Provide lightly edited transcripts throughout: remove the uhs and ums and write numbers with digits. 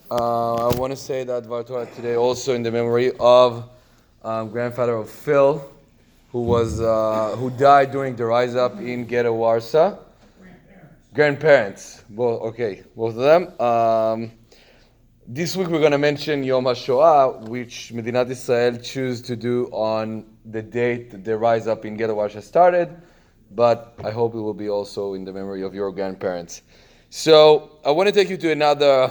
I want to say that Dvar Tora today also in the memory of grandfather of Phil, who died during the rise up in Ghetto Warsaw. Grandparents. Both of them. This week we're going to mention Yom HaShoah, which Medinat Israel choose to do on the date the rise up in Ghetto Warsaw started, but I hope it will be also in the memory of your grandparents. So I want to take you to another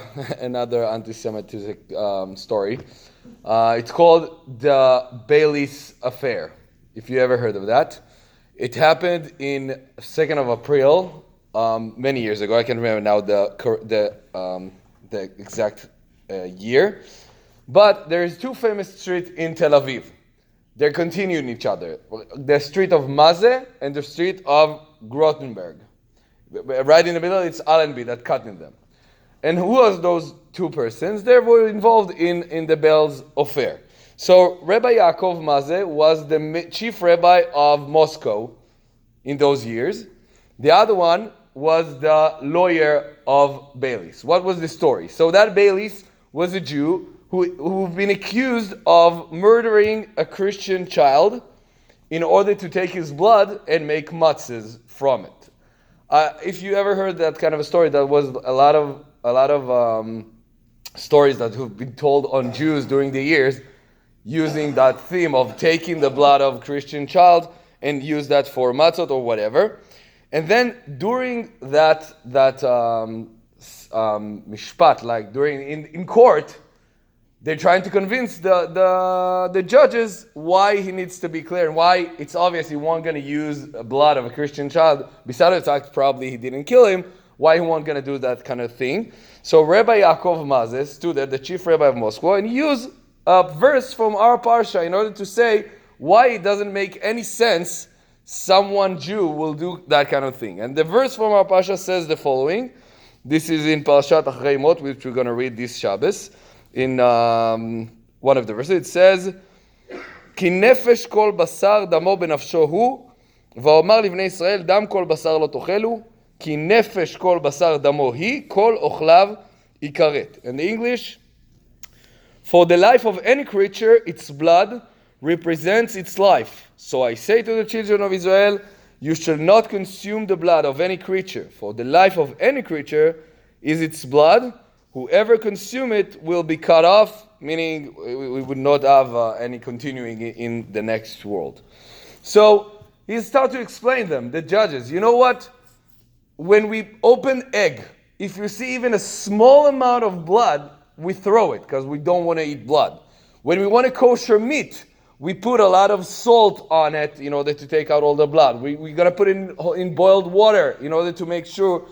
anti-Semitic story. It's called the Beilis affair. If you ever heard of that, it happened in 2nd of April, many years ago. I can't remember now the exact year, but there is two famous streets in Tel Aviv. They're continuing each other: the street of Mazeh and the street of Grotenberg. Right in the middle, it's Allenby that cut in them. And who was those two persons? They were involved in the Beilis affair. So Rabbi Yaakov Mazeh was the chief rabbi of Moscow in those years. The other one was the lawyer of Beilis. What was the story? So that Beilis was a Jew who've been accused of murdering a Christian child in order to take his blood and make matzahs from it. If you ever heard that kind of a story, that was a lot of stories that have been told on Jews during the years, using that theme of taking the blood of Christian child and use that for matzot or whatever. And then during that mishpat, like in court, they're trying to convince the judges why he needs to be clear and why it's obvious he wasn't going to use blood of a Christian child. Besides the fact probably he didn't kill him, why he wasn't going to do that kind of thing. So Rabbi Yaakov Mazeh stood there, the chief rabbi of Moscow, and he used a verse from our parsha in order to say why it doesn't make any sense someone Jew will do that kind of thing. And the verse from our parsha says the following. This is in Parashat Acharei Mot, which we're going to read this Shabbos. In one of the verses, it says, "Ki nefesh kol basar damo benafsho hu, va'omar livnei Israel dam kol basar lo tochelu, ki nefesh kol basar damo hi, kol ochlav ikaret." In the English, "For the life of any creature, its blood represents its life. So I say to the children of Israel, you shall not consume the blood of any creature. For the life of any creature is its blood. Whoever consume it will be cut off," meaning we would not have any continuing in the next world. So he started to explain them, the judges. You know what? When we open egg, if you see even a small amount of blood, we throw it because we don't want to eat blood. When we want to kosher meat, we put a lot of salt on it in order to take out all the blood. We're going to put it in boiled water in order to make sure.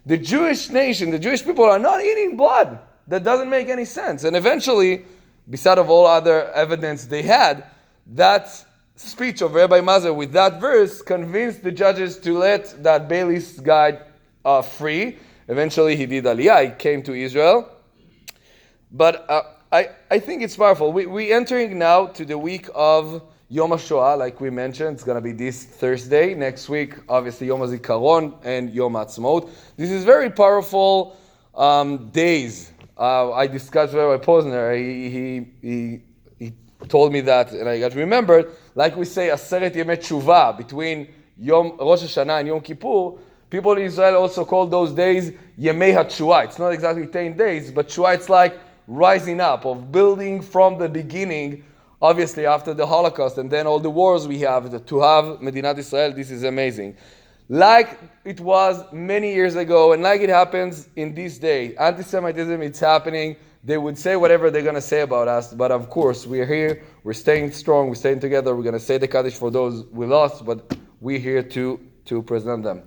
The Jewish nation, the Jewish people are not eating blood. That doesn't make any sense. And eventually, beside of all other evidence they had, that speech of Rabbi Mazeh with that verse convinced the judges to let that Beilis guy free. Eventually he did Aliyah, he came to Israel. But I think it's powerful. We're entering now to the week of Yom HaShoah, like we mentioned. It's going to be this Thursday. Next week, obviously, Yom HaZikaron and Yom HaAtzmaut. This is very powerful days. I discussed with Rabbi Posner. He told me that, and I got remembered. Like we say, Aseret Yemei Tshuva, between Rosh Hashanah and Yom Kippur, people in Israel also call those days Yemei HaTshuva. It's not exactly 10 days, but Tshuva, it's like rising up, of building from the beginning. Obviously, after the Holocaust and then all the wars we have, to have Medinat Israel, this is amazing. Like it was many years ago, and like it happens in this day, anti-Semitism, it's happening. They would say whatever they're going to say about us, but of course, we're here, we're staying strong, we're staying together, we're going to say the Kaddish for those we lost, but we're here to present them.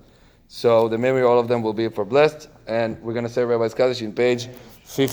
So the memory of all of them will be for blessed, and we're going to say Rabbi's Kaddish in page 50.